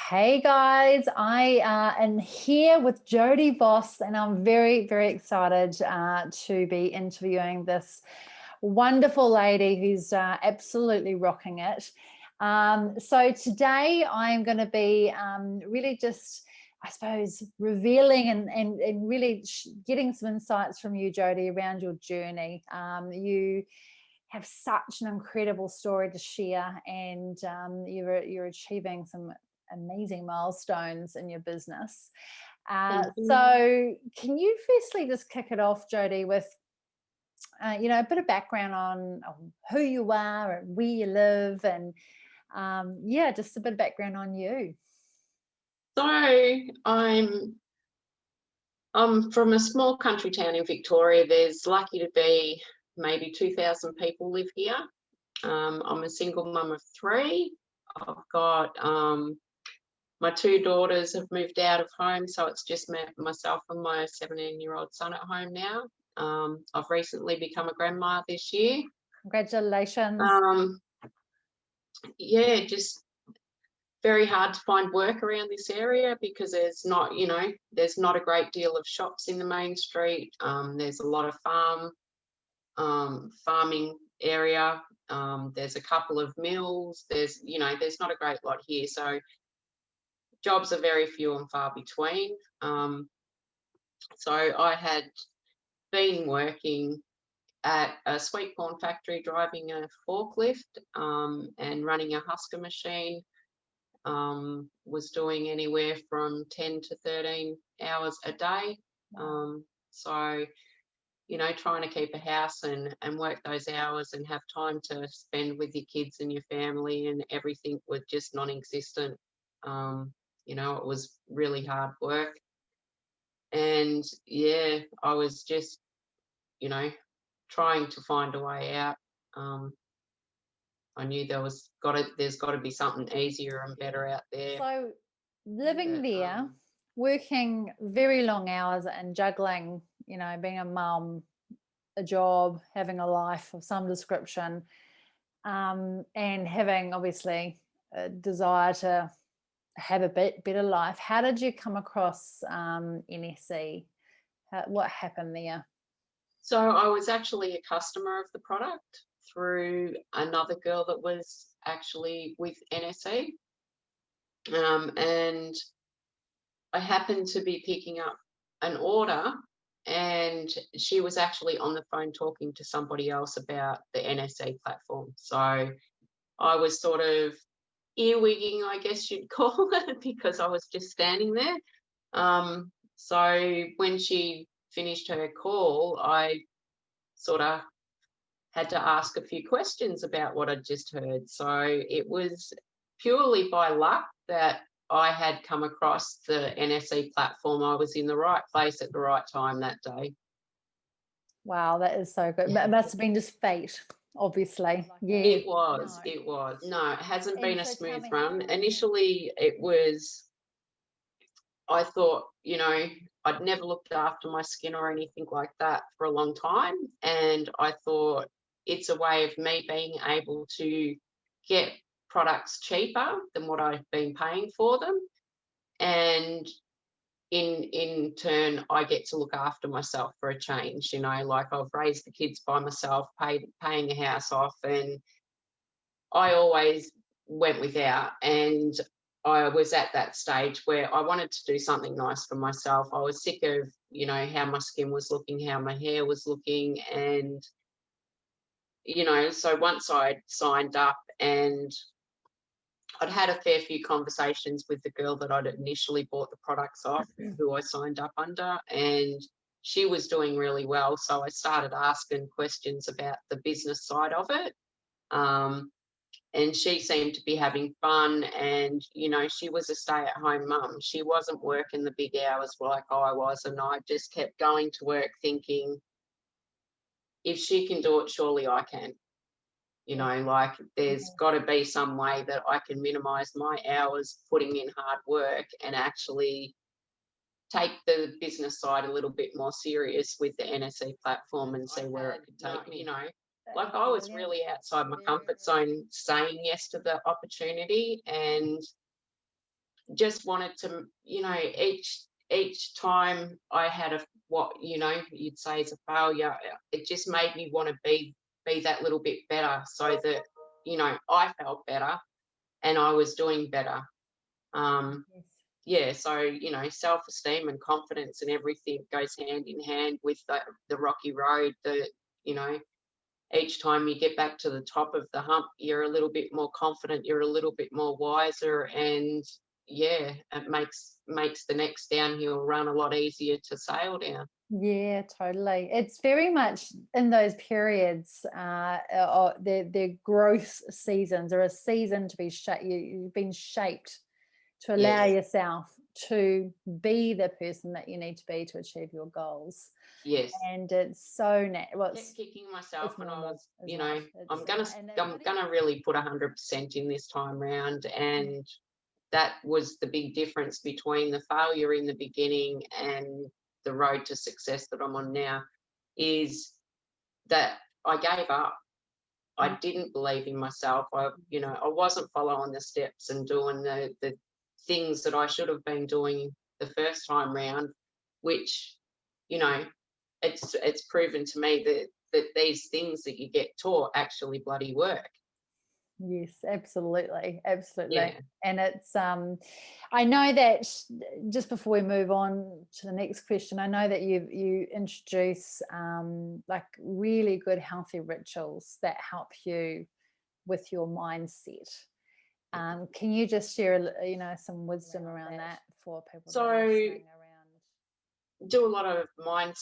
Hey guys, I am here with Jodie Voss, and I'm very, very excited to be interviewing this wonderful lady who's absolutely rocking it. So today I'm going to be really just, I suppose, revealing and really getting some insights from you, Jodie, around your journey. You have such an incredible story to share, and you're achieving some amazing milestones in your business. Thank you. So can you firstly just kick it off, Jodie, with a bit of background on who you are and where you live, and just a bit of background on you. So I'm from a small country town in Victoria. There's lucky to be maybe 2,000 people live here. I'm a single mum of three. I've got my two daughters have moved out of home, so it's just myself and my 17-year-old son at home now. I've recently become a grandma this year. Congratulations. Um, yeah, just very hard to find work around this area because there's not a great deal of shops in the main street. There's a lot of farming area. There's a couple of mills. There's not a great lot here. So jobs are very few and far between. So I had been working at a sweet corn factory, driving a forklift and running a husker machine. Was doing anywhere from 10 to 13 hours a day. So, trying to keep a house and work those hours and have time to spend with your kids and your family and everything was just non-existent. It was really hard work. And yeah, I was just, trying to find a way out. I knew there's got to be something easier and better out there. So living But there, working very long hours and juggling, being a mum, a job, having a life of some description, and having obviously a desire to have a bit better life. How did you come across NSE? What happened there? So I was actually a customer of the product through another girl that was actually with NSE. And I happened to be picking up an order, and she was actually on the phone talking to somebody else about the NSE platform. So I was sort of earwigging, I guess you'd call it, because I was just standing there. So when she finished her call, I sort of had to ask a few questions about what I'd just heard. So it was purely by luck that I had come across the NSE platform. I was in the right place at the right time that day. Wow, that is so good. It must have been just fate, obviously. Yeah. It was, it was. No, it hasn't been And a so tell smooth me, run. Initially, I thought, I'd never looked after my skin or anything like that for a long time. And I thought it's a way of me being able to get products cheaper than what I've been paying for them. And in turn, I get to look after myself for a change. Like I've raised the kids by myself, paying a house off, and I always went without. And I was at that stage where I wanted to do something nice for myself. I was sick of, how my skin was looking, how my hair was looking. And, so once I'd signed up and I'd had a fair few conversations with the girl that I'd initially bought the products off, who I signed up under, and she was doing really well. So I started asking questions about the business side of it. And she seemed to be having fun, and she was a stay-at-home mum. She wasn't working the big hours like I was, and I just kept going to work thinking, if she can do it, surely I can. Like there's got to be some way that I can minimize my hours putting in hard work and actually take the business side a little bit more serious with the NSE platform and see where it could take me. Like I was really outside my comfort zone saying yes to the opportunity, and just wanted to, each time I had what you'd say is a failure, it just made me want to be that little bit better, so that I felt better and I was doing better. Yes. Yeah, so self-esteem and confidence and everything goes hand in hand with the rocky road. You know, each time you get back to the top of the hump, you're a little bit more confident, you're a little bit more wiser, and yeah, it makes the next downhill run a lot easier to sail down. Yeah, totally. It's very much in those periods, their growth seasons, or a season to be shaped. You've been shaped to allow Yes, yourself to be the person that you need to be to achieve your goals. yes. And it's so well, Kept kicking it's myself, and I normal was, as well. It's and I'm gonna really put 100% in this time round, and that was the big difference between the failure in the beginning and the road to success that I'm on now, is that I gave up. I didn't believe in myself. I wasn't following the steps and doing the things that I should have been doing the first time round, which, you know, it's proven to me that these things that you get taught actually bloody work. Yes, absolutely, absolutely. Yeah. And it's I know that just before we move on to the next question, I know that you introduce like really good healthy rituals that help you with your mindset. Can you just share some wisdom around that for people that are So listening around? do a lot of mind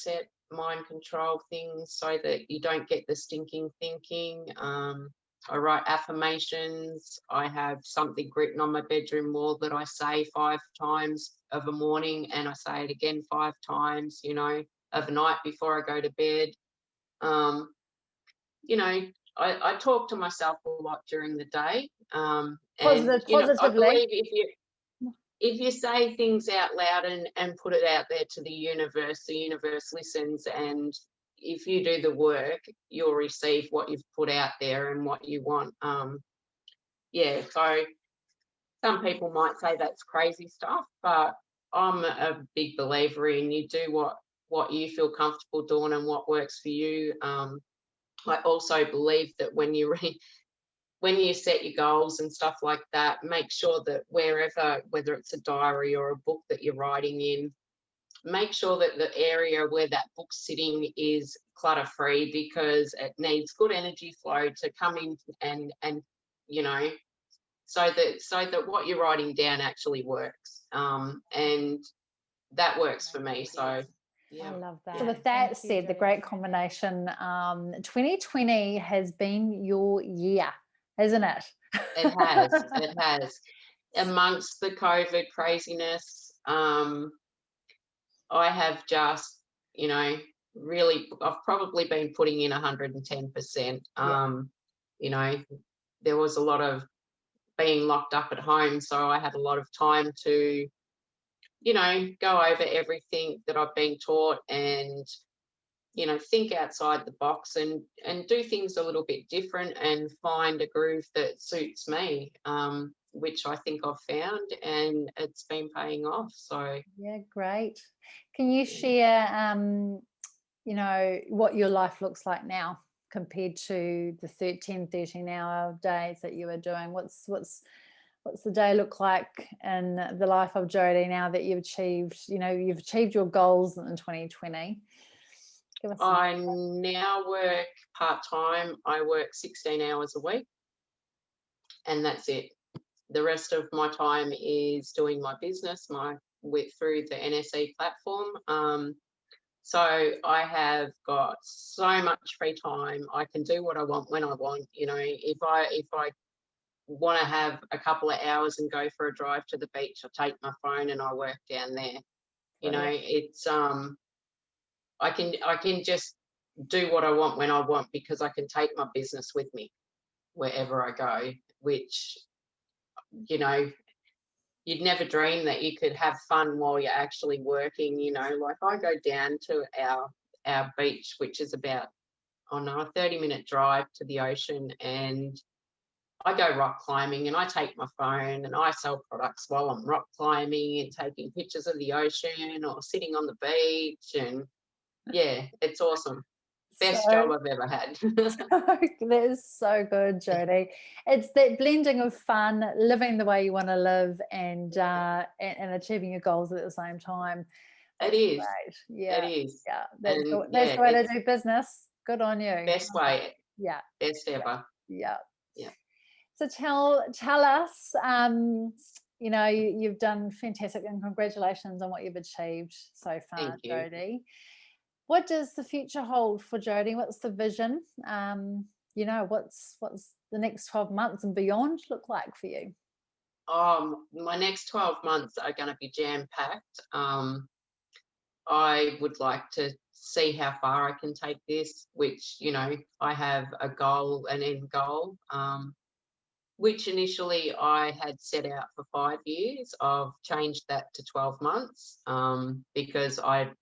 control things so that you don't get the stinking thinking. I write affirmations. I have something written on my bedroom wall that I say 5 times of a morning, and I say it again 5 times, of a night before I go to bed. Um, you know, I talk to myself a lot during the day. And, I Positively. believe if you say things out loud and put it out there to the universe listens, and if you do the work, you'll receive what you've put out there and what you want. Yeah, so some people might say that's crazy stuff, but I'm a big believer in you do what you feel comfortable doing and what works for you. I also believe that when you set your goals and stuff like that, make sure that whether it's a diary or a book that you're writing in, make sure that the area where that book's sitting is clutter free, because it needs good energy flow to come in, and you know so that what you're writing down actually works, and that works for me. So I yeah, love that. So yeah. with that said, the great combination, 2020 has been your year, hasn't it? It has amongst the COVID craziness. I have just, really, I've probably been putting in 110%. Yeah. You know, there was a lot of being locked up at home, so I had a lot of time to, go over everything that I've been taught, and think outside the box, and do things a little bit different, and find a groove that suits me, which I think I've found, and it's been paying off. So Yeah, great. Can you yeah. share, what your life looks like now compared to the 13-hour days that you were doing? What's the day look like in the life of Jodie now that you've achieved your goals in 2020? Give us some. I now work part-time. I work 16 hours a week, and that's it. The rest of my time is doing my business, through the NSE platform. So I have got so much free time. I can do what I want when I want. If I want to have a couple of hours and go for a drive to the beach, I take my phone and I work down there. Brilliant. It's I can just do what I want when I want, because I can take my business with me wherever I go, which, you know, you'd never dream that you could have fun while you're actually working. Like, I go down to our beach, which is about, oh no, a 30-minute drive to the ocean, and I go rock climbing and I take my phone and I sell products while I'm rock climbing and taking pictures of the ocean or sitting on the beach. And yeah, it's awesome. Best job So I've ever had. that is so good, Jodie. It's that blending of fun, living the way you want to live, and achieving your goals at the same time. It That's is. great. It Yeah, is. yeah. And That's yeah, the way to it's do business. Good on you. best Love that. way, Yeah, best yeah, ever. yeah. Yeah. So tell us, you've done fantastic, and congratulations on what you've achieved so far, Thank you. Jodie. What does the future hold for Jodie? What's the vision? What's the next 12 months and beyond look like for you? My next 12 months are going to be jam packed. I would like to see how far I can take this, which, I have a goal, an end goal, which initially I had set out for 5 years. I've changed that to 12 months because I've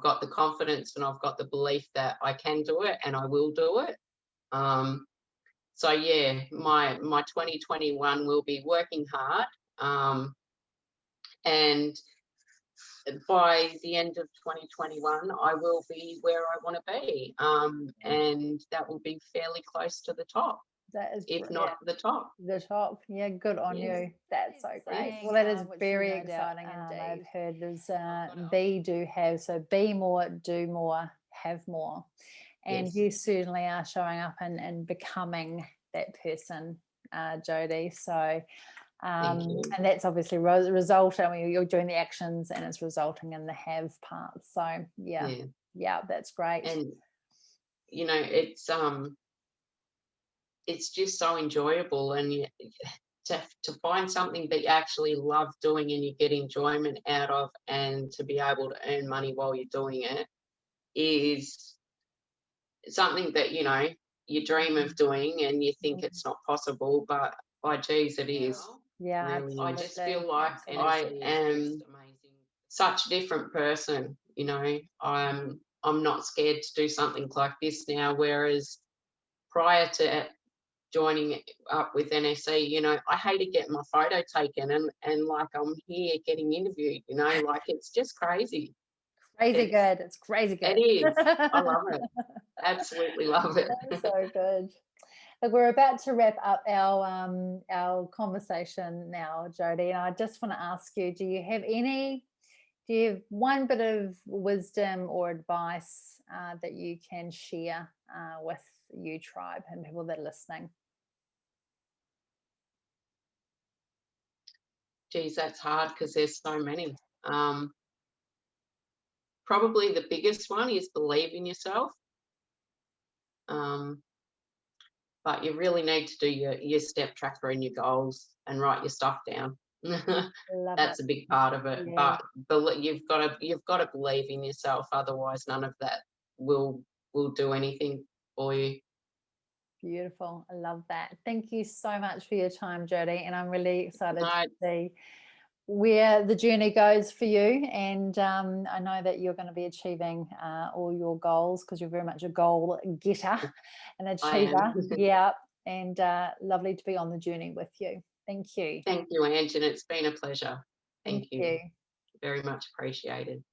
got the confidence and I've got the belief that I can do it and I will do it. Um, so yeah, my 2021 will be working hard, and by the end of 2021, I will be where I want to be, and that will be fairly close to the top, That is if brilliant. not the top. The top. Yeah, good on Yes. you. That's so great. Yes. Well, that is Which very no doubt, exciting I've indeed. Heard there's got be, do, have. So be more, do more, have more. And Yes. you certainly are showing up and becoming that person, Jodie. So, Thank you. and that's obviously resulting. I mean, you're doing the actions and it's resulting in the have part. So, yeah, Yeah. yeah, that's great. And it's just so enjoyable, and to find something that you actually love doing and you get enjoyment out of, and to be able to earn money while you're doing it is something that you dream of doing and you think it's not possible, but by geez, it is. Yeah, Really, I just absolutely, feel like I absolutely. am such a different person. I'm not scared to do something like this now, whereas prior to joining up with NSE, I hated getting my photo taken, and like I'm here getting interviewed, like it's just crazy. Crazy It's good. It's crazy it good. is. I love it. Absolutely love it. That's so good. Look, we're about to wrap up our conversation now, Jodie, and I just want to ask you: Do you have one bit of wisdom or advice that you can share with you tribe and people that are listening? Geez, that's hard because there's so many. Probably the biggest one is believe in yourself. Um, but you really need to do your step tracker and your goals and write your stuff down. Love it. That's a big part of it. Yeah. But you've got to believe in yourself. Otherwise, none of that will do anything for you. Beautiful. I love that. Thank you so much for your time, Jodie. And I'm really excited No, to see where the journey goes for you. And I know that you're going to be achieving all your goals because you're very much a goal getter and I am. achiever. Yeah. And lovely to be on the journey with you. Thank you. Thank you, Ange, and it's been a pleasure. Thank Thank you. you. Very much appreciated.